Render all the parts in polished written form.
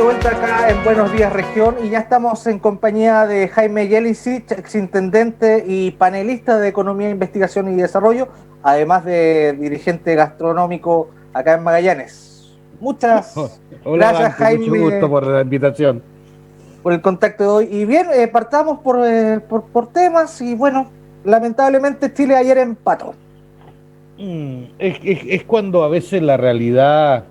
vuelta acá en Buenos Días Región y ya estamos en compañía de Jaime Yelisic, exintendente y panelista de Economía, Investigación y Desarrollo, además de dirigente gastronómico acá en Magallanes. Muchas Hola gracias, Dante, mucho gusto Jaime, por la invitación. por el contacto de hoy. Y bien, partamos por temas y bueno, lamentablemente Chile ayer empató. Es cuando a veces la realidad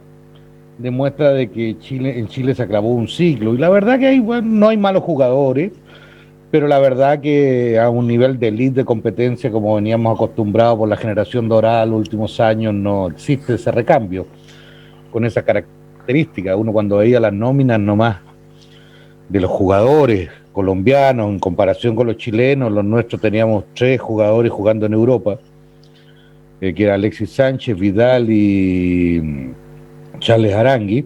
demuestra de que en Chile se acabó un ciclo. Y la verdad que bueno, no hay malos jugadores, pero la verdad que a un nivel de elite de competencia como veníamos acostumbrados por la generación dorada los últimos años no existe ese recambio con esa característica. Uno cuando veía las nóminas nomás de los jugadores colombianos en comparación con los chilenos, los nuestros teníamos 3 jugadores jugando en Europa, que era Alexis Sánchez, Vidal y Charles Arangui.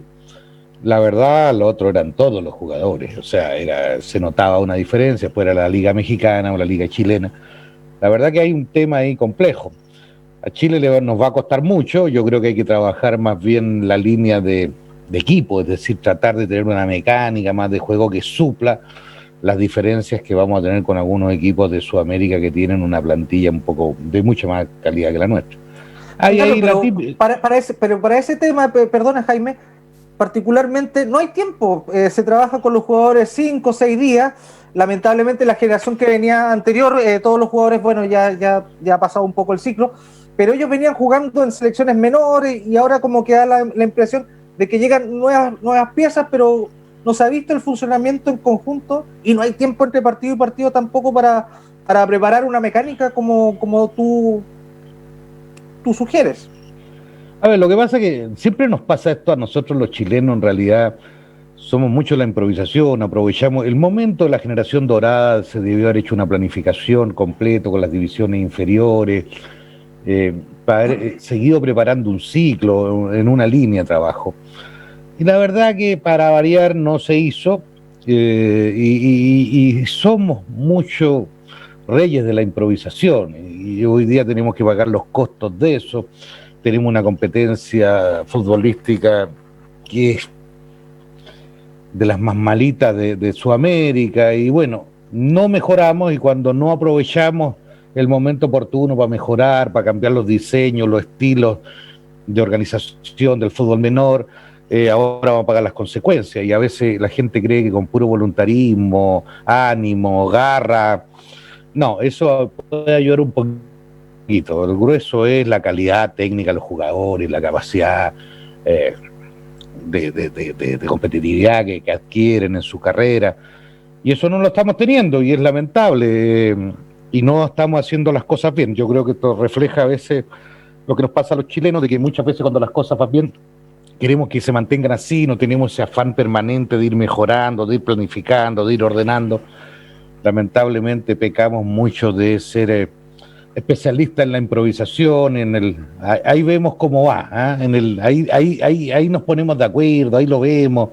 La verdad, los otros eran todos los jugadores, o sea, se notaba una diferencia, después era la liga mexicana o la liga chilena. La verdad que hay un tema ahí complejo. A Chile nos va a costar mucho, yo creo que hay que trabajar más bien la línea de equipo, es decir, tratar de tener una mecánica más de juego que supla las diferencias que vamos a tener con algunos equipos de Sudamérica que tienen una plantilla un poco de mucha más calidad que la nuestra. Claro, Ahí la pero tip... para ese tema, perdona Jaime, particularmente no hay tiempo. Se trabaja con los jugadores 5 o 6 días. Lamentablemente la generación que venía anterior, todos los jugadores, bueno, ya ha pasado un poco el ciclo, pero ellos venían jugando en selecciones menores y ahora como que da la impresión de que llegan nuevas piezas, pero no se ha visto el funcionamiento en conjunto y no hay tiempo entre partido y partido tampoco para preparar una mecánica como tú sugieres. A ver, lo que pasa es que siempre nos pasa esto a nosotros los chilenos, en realidad somos mucho la improvisación, aprovechamos el momento de la generación dorada, se debió haber hecho una planificación completa con las divisiones inferiores, para haber seguido preparando un ciclo en una línea de trabajo. Y la verdad que para variar no se hizo, y somos mucho reyes de la improvisación, y hoy día tenemos que pagar los costos de eso. Tenemos una competencia futbolística que es de las más malitas de Sudamérica, y bueno, no mejoramos, y cuando no aprovechamos el momento oportuno para mejorar, para cambiar los diseños, los estilos de organización del fútbol menor, ahora vamos a pagar las consecuencias. Y a veces la gente cree que con puro voluntarismo, ánimo, garra, no, eso puede ayudar un poquito. El grueso es la calidad técnica de los jugadores, la capacidad eh, de competitividad que adquieren en su carrera. Y eso no lo estamos teniendo y es lamentable, y no estamos haciendo las cosas bien. Yo creo que esto refleja a veces lo que nos pasa a los chilenos, de que muchas veces cuando las cosas van bien queremos que se mantengan así, no tenemos ese afán permanente de ir mejorando, de ir planificando, de ir ordenando. Lamentablemente pecamos mucho de ser especialistas en la improvisación, ahí vemos cómo va, ahí nos ponemos de acuerdo, ahí lo vemos,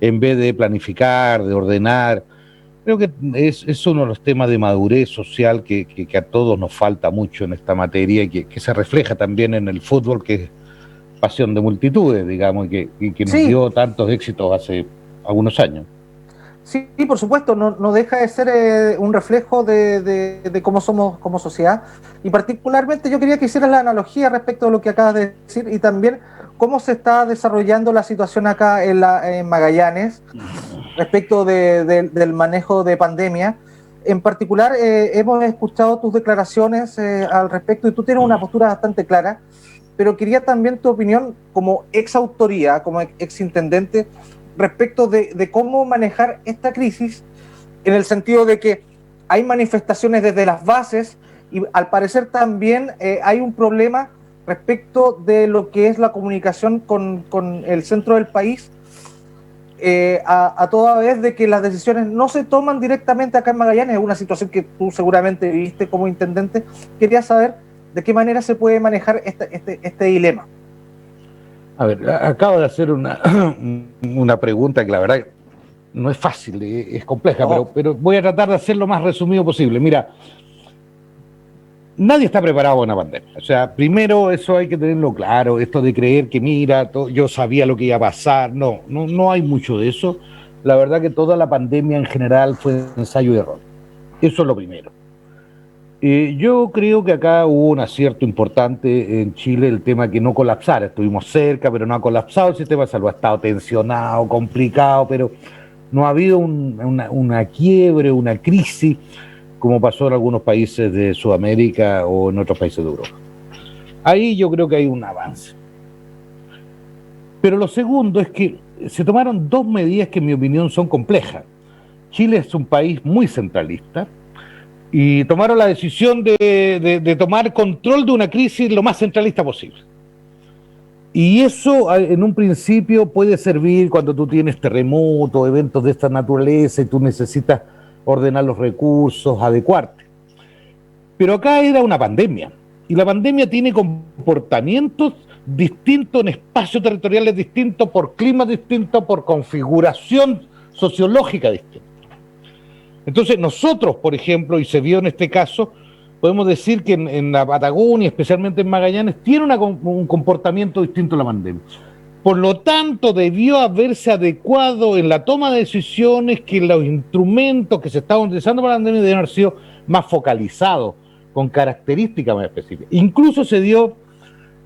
en vez de planificar, de ordenar. Creo que es uno de los temas de madurez social que a todos nos falta mucho en esta materia, y que se refleja también en el fútbol, que es pasión de multitudes, digamos, y que nos Sí, dio tantos éxitos hace algunos años. sí, por supuesto, no deja de ser un reflejo de cómo somos como sociedad. Y particularmente yo quería que hicieras la analogía respecto de lo que acabas de decir y también cómo se está desarrollando la situación acá en Magallanes respecto del manejo de pandemia. En particular, hemos escuchado tus declaraciones al respecto y tú tienes una postura bastante clara, pero quería también tu opinión como ex autoría, como ex intendente, respecto de cómo manejar esta crisis, en el sentido de que hay manifestaciones desde las bases y al parecer también hay un problema respecto de lo que es la comunicación con el centro del país, a toda vez de que las decisiones no se toman directamente acá en Magallanes. Es una situación que tú seguramente viviste como intendente. Quería saber de qué manera se puede manejar este dilema. A ver, acabo de hacer una pregunta que la verdad no es fácil, es compleja, No, pero voy a tratar de hacer lo más resumido posible. Mira, nadie está preparado para una pandemia. O sea, primero eso hay que tenerlo claro, esto de creer que mira, yo sabía lo que iba a pasar, no hay mucho de eso. La verdad que toda la pandemia en general fue ensayo y error. Eso es lo primero. Yo creo que acá hubo un acierto importante en Chile, el tema que no colapsara. Estuvimos cerca, pero no ha colapsado el sistema de salud. Ha estado tensionado, complicado, pero no ha habido una quiebre, una crisis, como pasó en algunos países de Sudamérica o en otros países de Europa. Ahí yo creo que hay un avance. Pero lo segundo es que se tomaron dos medidas que en mi opinión son complejas. Chile es un país muy centralista, y tomaron la decisión de tomar control de una crisis lo más centralista posible. Y eso en un principio puede servir cuando tú tienes terremotos, eventos de esta naturaleza y tú necesitas ordenar los recursos, adecuarte. Pero acá era una pandemia y la pandemia tiene comportamientos distintos en espacios territoriales distintos, por climas distintos, por configuración sociológica distinta. Entonces nosotros, por ejemplo, y se vio en este caso, podemos decir que en la Patagonia, especialmente en Magallanes, tiene un comportamiento distinto a la pandemia. Por lo tanto, debió haberse adecuado en la toma de decisiones que los instrumentos que se estaban utilizando para la pandemia debían haber sido más focalizados, con características más específicas. Incluso se dio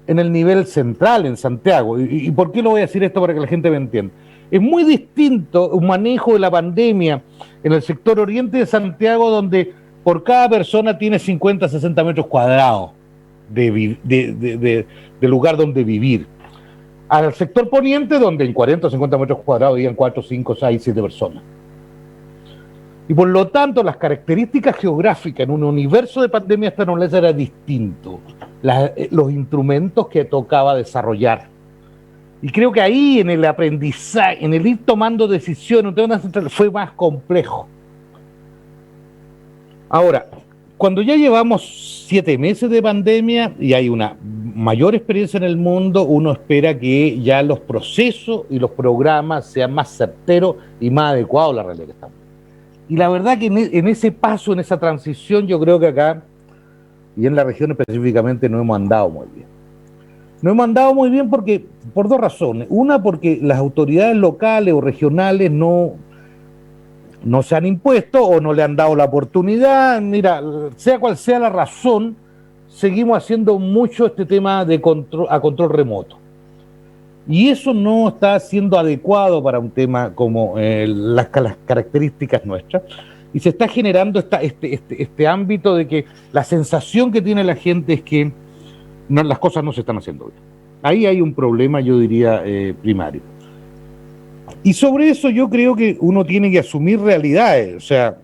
en el nivel central, en Santiago. ¿Y por qué lo voy a decir esto para que la gente me entienda? Es muy distinto un manejo de la pandemia en el sector oriente de Santiago, donde por cada persona tiene 50, 60 metros cuadrados de lugar donde vivir. Al sector poniente, donde en 40 o 50 metros cuadrados vivían 4, 5, 6, 7 personas. Y por lo tanto, las características geográficas en un universo de pandemia esta naturaleza era distinto. Los instrumentos que tocaba desarrollar. Y creo que ahí en el aprendizaje, en el ir tomando decisiones, fue más complejo. Ahora, cuando ya llevamos 7 meses de pandemia y hay una mayor experiencia en el mundo, uno espera que ya los procesos y los programas sean más certeros y más adecuados a la realidad que estamos. Y la verdad que en ese paso, en esa transición, yo creo que acá, y en la región específicamente, no hemos andado muy bien. No hemos andado muy bien por dos razones. Una, porque las autoridades locales o regionales no se han impuesto o no le han dado la oportunidad. Mira, sea cual sea la razón, seguimos haciendo mucho este tema de control remoto. Y eso no está siendo adecuado para un tema como las características nuestras. Y se está generando este ámbito de que la sensación que tiene la gente es que las cosas no se están haciendo bien. Ahí hay un problema, yo diría, primario. Y sobre eso yo creo que uno tiene que asumir realidades. O sea,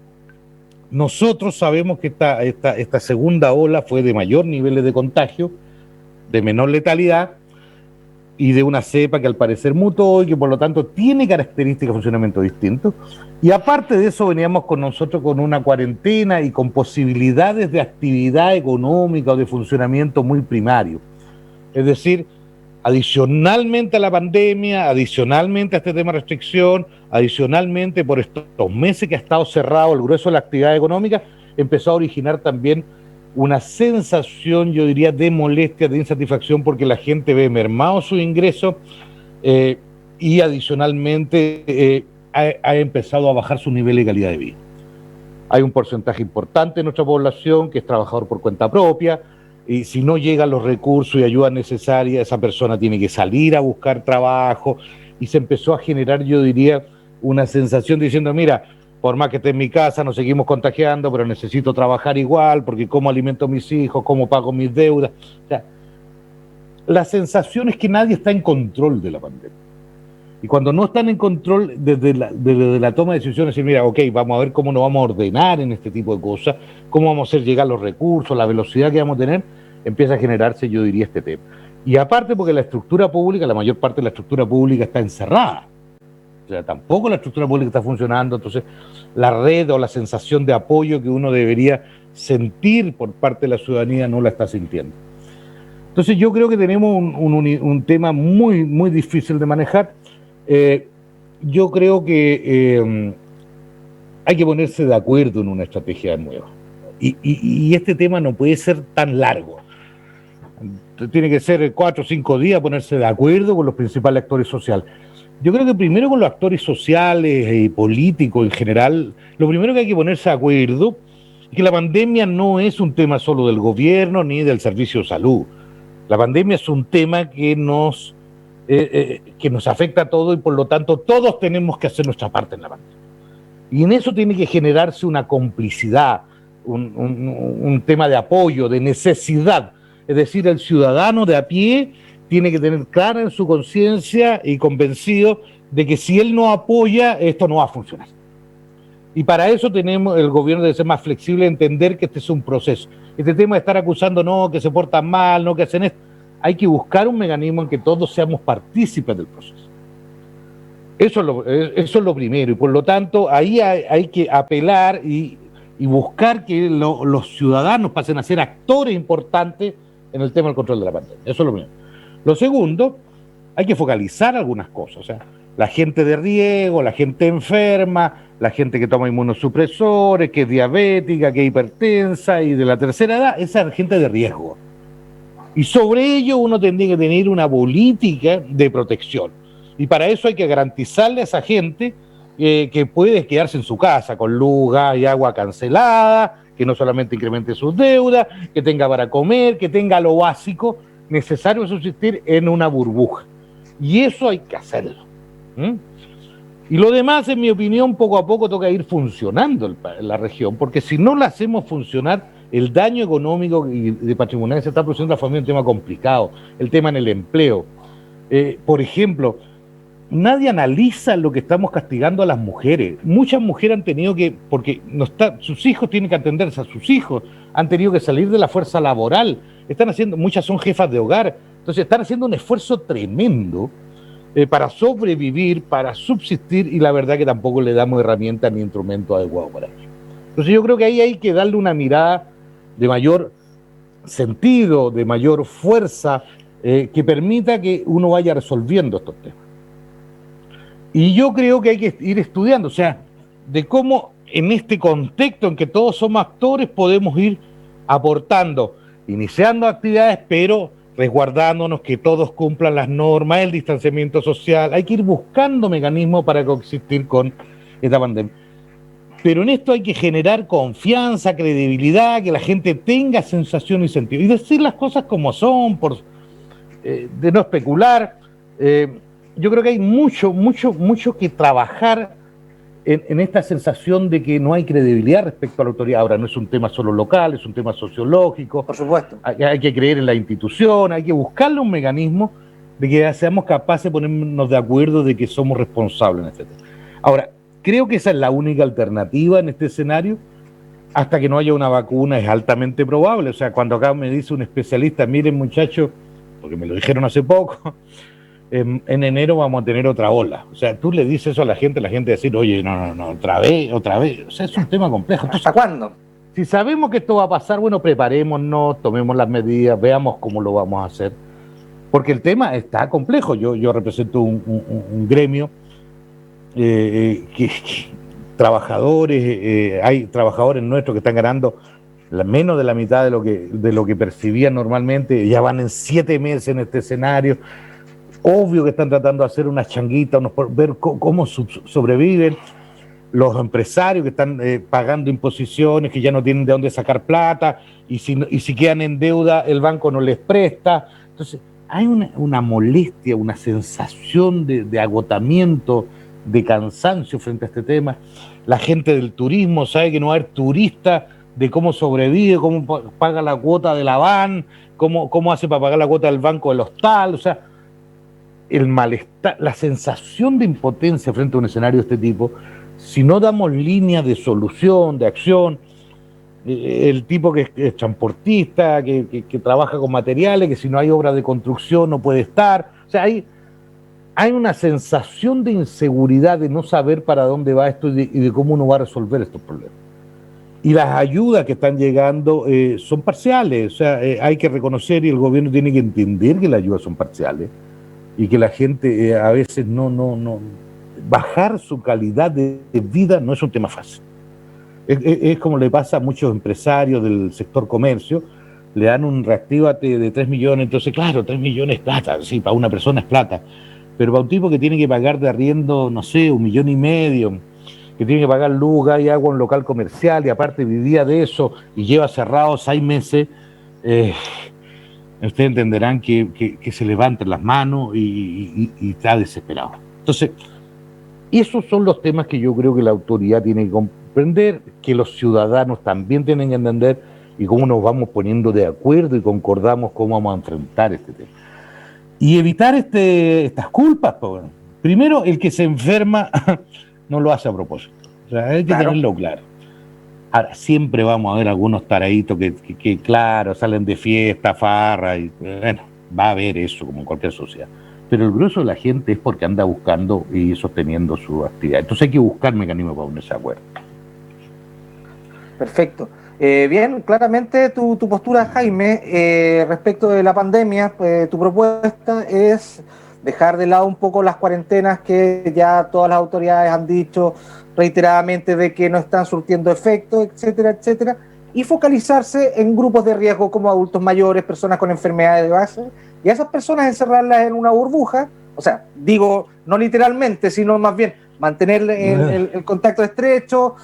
nosotros sabemos que esta segunda ola fue de mayor niveles de contagio, de menor letalidad y de una cepa que al parecer mutó y que por lo tanto tiene características de funcionamiento distintos. Y aparte de eso veníamos con nosotros con una cuarentena y con posibilidades de actividad económica o de funcionamiento muy primario. Es decir, adicionalmente a la pandemia, adicionalmente a este tema de restricción, adicionalmente por estos meses que ha estado cerrado el grueso de la actividad económica, empezó a originar también una sensación, yo diría, de molestia, de insatisfacción, porque la gente ve mermado su ingreso y adicionalmente ha empezado a bajar su nivel de calidad de vida. Hay un porcentaje importante de nuestra población que es trabajador por cuenta propia, y si no llegan los recursos y ayudas necesarias, esa persona tiene que salir a buscar trabajo, y se empezó a generar, yo diría, una sensación diciendo, mira, por más que esté en mi casa, nos seguimos contagiando, pero necesito trabajar igual, porque cómo alimento a mis hijos, cómo pago mis deudas. O sea, la sensación es que nadie está en control de la pandemia. Y cuando no están en control desde la toma de decisiones, decir, mira, ok, vamos a ver cómo nos vamos a ordenar en este tipo de cosas, cómo vamos a hacer llegar los recursos, la velocidad que vamos a tener, empieza a generarse, yo diría, este tema. Y aparte porque la estructura pública, la mayor parte de la estructura pública está encerrada. O sea, tampoco la estructura pública está funcionando, entonces la red o la sensación de apoyo que uno debería sentir por parte de la ciudadanía no la está sintiendo. Entonces yo creo que tenemos un tema muy, muy difícil de manejar. Yo creo que hay que ponerse de acuerdo en una estrategia nueva. Y este tema no puede ser tan largo. Tiene que ser 4 o 5 días ponerse de acuerdo con los principales actores sociales. Yo creo que primero con los actores sociales y políticos en general, lo primero que hay que ponerse de acuerdo es que la pandemia no es un tema solo del gobierno ni del servicio de salud. La pandemia es un tema que nos afecta a todos y por lo tanto todos tenemos que hacer nuestra parte en la pandemia. Y en eso tiene que generarse una complicidad, un tema de apoyo, de necesidad. Es decir, el ciudadano de a pie tiene que tener clara en su conciencia y convencido de que si él no apoya, esto no va a funcionar. Y para eso el gobierno debe ser más flexible, entender que este es un proceso. Este tema de estar acusando, no, que se portan mal, no, que hacen esto, hay que buscar un mecanismo en que todos seamos partícipes del proceso. Eso es lo primero, y por lo tanto ahí hay que apelar y buscar que los ciudadanos pasen a ser actores importantes en el tema del control de la pandemia. Eso es lo primero. Lo segundo, hay que focalizar algunas cosas. O sea, la gente de riesgo, la gente enferma, la gente que toma inmunosupresores, que es diabética, que es hipertensa y de la tercera edad, esa es gente de riesgo. Y sobre ello uno tendría que tener una política de protección. Y para eso hay que garantizarle a esa gente que puede quedarse en su casa con luz, gas y agua cancelada, que no solamente incremente sus deudas, que tenga para comer, que tenga lo básico necesario para subsistir en una burbuja. Y eso hay que hacerlo. Y lo demás, en mi opinión, poco a poco toca ir funcionando en la región, porque si no la hacemos funcionar, el daño económico y de patrimonial que se está produciendo en la familia es un tema complicado, el tema en el empleo. Por ejemplo, nadie analiza lo que estamos castigando a las mujeres. Muchas mujeres han tenido que, porque sus hijos tienen que atenderse a sus hijos, han tenido que salir de la fuerza laboral, muchas son jefas de hogar, entonces están haciendo un esfuerzo tremendo para sobrevivir, para subsistir, y la verdad que tampoco le damos herramientas ni instrumentos adecuados para ello. Entonces yo creo que ahí hay que darle una mirada de mayor sentido, de mayor fuerza, que permita que uno vaya resolviendo estos temas. Y yo creo que hay que ir estudiando, o sea, de cómo en este contexto en que todos somos actores podemos ir aportando, iniciando actividades, pero resguardándonos que todos cumplan las normas, el distanciamiento social. Hay que ir buscando mecanismos para coexistir con esta pandemia. Pero en esto hay que generar confianza, credibilidad, que la gente tenga sensación y sentido. Y decir las cosas como son, de no especular. Yo creo que hay mucho que trabajar en esta sensación de que no hay credibilidad respecto a la autoridad. Ahora, no es un tema solo local, es un tema sociológico. Por supuesto. Hay que creer en la institución, hay que buscarle un mecanismo de que seamos capaces de ponernos de acuerdo de que somos responsables en este tema. Ahora, creo que esa es la única alternativa en este escenario. Hasta que no haya una vacuna es altamente probable. O sea, cuando acá me dice un especialista, miren muchachos, porque me lo dijeron hace poco, en enero vamos a tener otra ola. O sea, tú le dices eso a la gente decir, oye, no, otra vez. O sea, es un tema complejo. Entonces, ¿hasta cuándo? Si sabemos que esto va a pasar, bueno, preparémonos, tomemos las medidas, veamos cómo lo vamos a hacer. Porque el tema está complejo. Yo represento un gremio trabajadores, hay trabajadores nuestros que están ganando menos de la mitad de lo que percibían normalmente, ya van en 7 meses en este escenario. Obvio que están tratando de hacer unas changuitas, ver cómo sobreviven. Los empresarios que están pagando imposiciones, que ya no tienen de dónde sacar plata, y si quedan en deuda, el banco no les presta. Entonces, hay una molestia, una sensación de agotamiento, de cansancio frente a este tema. La gente del turismo sabe que no va a haber turista, de cómo sobrevive, cómo paga la cuota de la van, cómo hace para pagar la cuota del banco del hostal. O sea, el malestar, la sensación de impotencia frente a un escenario de este tipo, si no damos líneas de solución, de acción, el tipo que es transportista, que trabaja con materiales, que si no hay obra de construcción no puede estar. O sea, hay una sensación de inseguridad, de no saber para dónde va esto y de cómo uno va a resolver estos problemas. Y las ayudas que están llegando son parciales. O sea, hay que reconocer, y el gobierno tiene que entender que las ayudas son parciales y que la gente a veces no bajar su calidad de vida no es un tema fácil. Es como le pasa a muchos empresarios del sector comercio, le dan un reactívate de 3 millones, entonces claro, 3 millones es plata, sí, para una persona es plata, pero para un tipo que tiene que pagar de arriendo, no sé, 1,5 millones, que tiene que pagar luz, gas y agua en un local comercial y aparte vivía de eso y lleva cerrado 6 meses, ustedes entenderán que se levanten las manos y está desesperado. Entonces, esos son los temas que yo creo que la autoridad tiene que comprender, que los ciudadanos también tienen que entender y cómo nos vamos poniendo de acuerdo y concordamos cómo vamos a enfrentar este tema. Y evitar estas culpas. Pues, bueno. Primero, el que se enferma no lo hace a propósito. O sea, hay que tenerlo claro. Ahora, siempre vamos a ver algunos taraditos que claro, salen de fiesta, farra, y bueno, va a haber eso como en cualquier sociedad. Pero el grueso de la gente es porque anda buscando y sosteniendo su actividad. Entonces hay que buscar mecanismos para ponerse de acuerdo. Perfecto. Bien, claramente tu postura, Jaime, respecto de la pandemia, tu propuesta es dejar de lado un poco las cuarentenas que ya todas las autoridades han dicho reiteradamente de que no están surtiendo efecto, etcétera, etcétera, y focalizarse en grupos de riesgo como adultos mayores, personas con enfermedades de base, y a esas personas encerrarlas en una burbuja, o sea, digo, no literalmente, sino más bien mantener el contacto estrecho,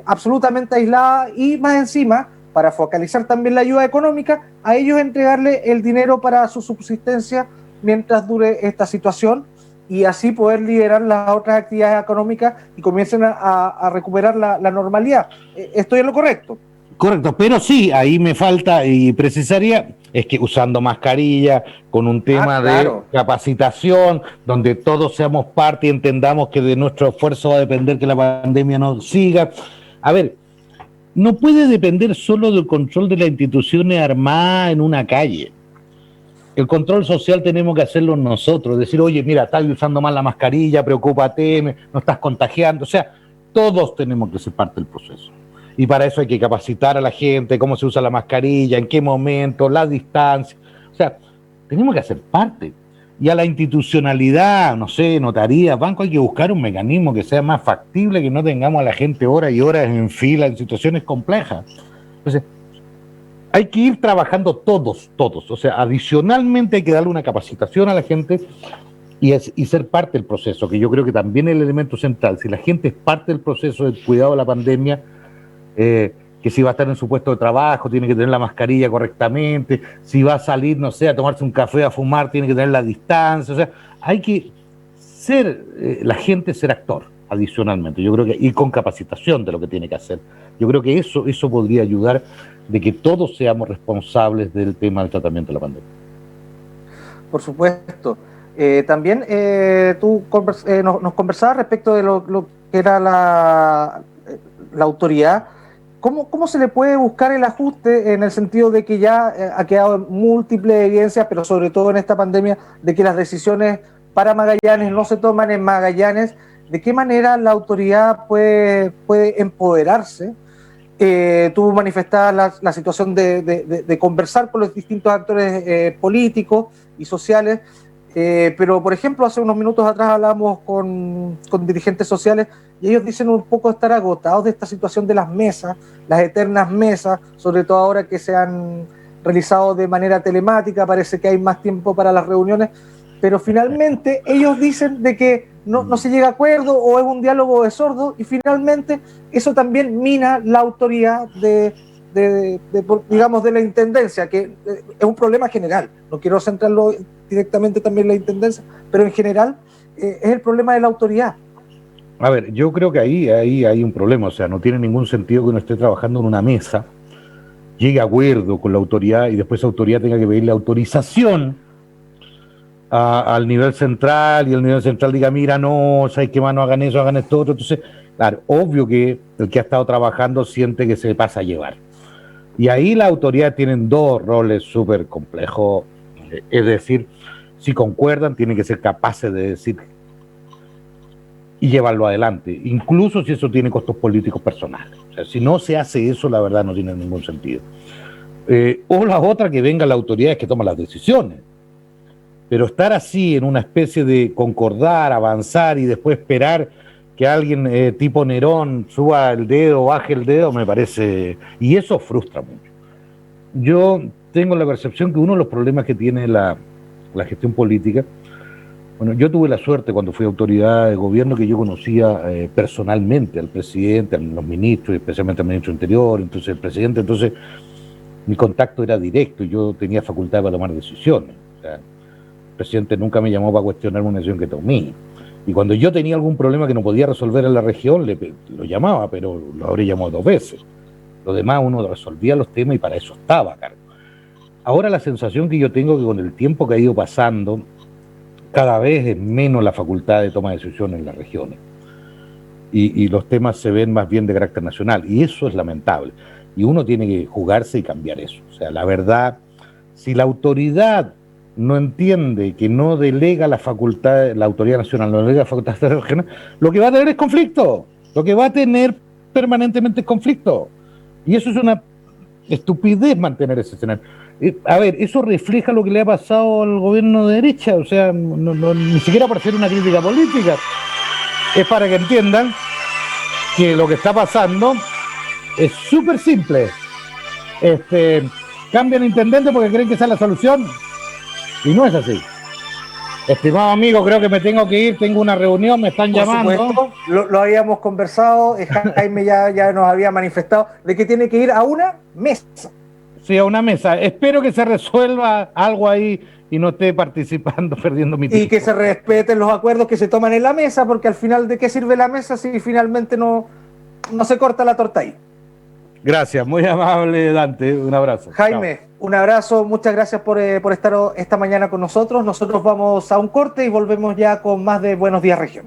absolutamente aislada y más encima, para focalizar también la ayuda económica, a ellos entregarle el dinero para su subsistencia mientras dure esta situación y así poder liderar las otras actividades económicas y comiencen a recuperar la normalidad. ¿Estoy en lo correcto? Correcto, pero sí, ahí me falta y precisaría, es que usando mascarilla, con un tema claro, de capacitación, donde todos seamos parte y entendamos que de nuestro esfuerzo va a depender que la pandemia no siga. A ver, no puede depender solo del control de las instituciones armadas en una calle. El control social tenemos que hacerlo nosotros, decir, oye, mira, estás usando mal la mascarilla, preocúpate, no estás contagiando. O sea, todos tenemos que ser parte del proceso. Y para eso hay que capacitar a la gente, cómo se usa la mascarilla, en qué momento, la distancia. O sea, tenemos que hacer parte. Y a la institucionalidad, no sé, notarías, banco, hay que buscar un mecanismo que sea más factible, que no tengamos a la gente horas y horas en fila en situaciones complejas. Entonces, hay que ir trabajando todos. O sea, adicionalmente hay que darle una capacitación a la gente y ser parte del proceso, que yo creo que también es el elemento central. Si la gente es parte del proceso del cuidado de la pandemia, que si va a estar en su puesto de trabajo tiene que tener la mascarilla correctamente, si va a salir, no sé, a tomarse un café, a fumar, tiene que tener la distancia. O sea, hay que ser, la gente ser actor adicionalmente, yo creo que, y con capacitación de lo que tiene que hacer. Yo creo que eso podría ayudar de que todos seamos responsables del tema del tratamiento de la pandemia. Por supuesto. También tú nos conversabas respecto de lo que era la autoridad. ¿Cómo se le puede buscar el ajuste en el sentido de que ya ha quedado múltiples evidencias, pero sobre todo en esta pandemia, de que las decisiones para Magallanes no se toman en Magallanes? ¿De qué manera la autoridad puede empoderarse? Tú manifestabas la situación de conversar con los distintos actores políticos y sociales, pero por ejemplo hace unos minutos atrás hablamos con dirigentes sociales y ellos dicen un poco estar agotados de esta situación de las mesas, las eternas mesas, sobre todo ahora que se han realizado de manera telemática, parece que hay más tiempo para las reuniones, pero finalmente ellos dicen de que no se llega a acuerdo o es un diálogo de sordos y finalmente eso también mina la autoridad digamos, de la intendencia, que es un problema general. No quiero centrarlo directamente también en la intendencia, pero en general es el problema de la autoridad. A ver, yo creo que ahí hay un problema, o sea, no tiene ningún sentido que uno esté trabajando en una mesa, llegue a acuerdo con la autoridad y después la autoridad tenga que pedirle autorización al nivel central y el nivel central diga, mira, no, ¿sabes qué más? No hagan eso, hagan esto otro. Entonces, claro, obvio que el que ha estado trabajando siente que se pasa a llevar. Y ahí la autoridad tienen dos roles súper complejos, es decir, si concuerdan, tienen que ser capaces de decir y llevarlo adelante, incluso si eso tiene costos políticos personales. O sea, si no se hace eso, la verdad no tiene ningún sentido. O la otra, que venga la autoridad que toma las decisiones. Pero estar así en una especie de concordar, avanzar y después esperar que alguien tipo Nerón suba el dedo, baje el dedo, me parece, y eso frustra mucho. Yo tengo la percepción que uno de los problemas que tiene la gestión política, bueno, yo tuve la suerte cuando fui autoridad de gobierno que yo conocía personalmente al presidente, a los ministros, especialmente al ministro Interior, entonces el presidente, entonces mi contacto era directo, yo tenía facultad para tomar decisiones. O sea, el presidente nunca me llamó para cuestionar una decisión que tomé. Y cuando yo tenía algún problema que no podía resolver en la región, lo llamaba, pero lo habré llamado 2 veces. Lo demás uno resolvía los temas y para eso estaba a cargo. Ahora la sensación que yo tengo es que con el tiempo que ha ido pasando, cada vez es menos la facultad de toma de decisiones en las regiones. Y los temas se ven más bien de carácter nacional. Y eso es lamentable. Y uno tiene que jugarse y cambiar eso. O sea, la verdad, si la autoridad no entiende que no delega la facultad, la autoridad nacional no delega la facultad regional, lo que va a tener es conflicto. Lo que va a tener permanentemente es conflicto. Y eso es una estupidez mantener ese escenario. A ver, eso refleja lo que le ha pasado al gobierno de derecha, o sea, ni siquiera para hacer una crítica política. Es para que entiendan que lo que está pasando es súper simple. Cambian intendente porque creen que esa es la solución y no es así. Estimado amigo, creo que me tengo que ir, tengo una reunión, me están llamando. Supuesto, lo habíamos conversado, Jaime ya nos había manifestado de que tiene que ir a una mesa. Sí, a una mesa. Espero que se resuelva algo ahí y no esté participando, perdiendo mi tiempo. Y que se respeten los acuerdos que se toman en la mesa, porque al final, ¿de qué sirve la mesa si finalmente no se corta la torta ahí? Gracias, muy amable, Dante. Un abrazo. Jaime, chao. Un abrazo, muchas gracias por estar esta mañana con nosotros. Nosotros vamos a un corte y volvemos ya con más de Buenos Días Región.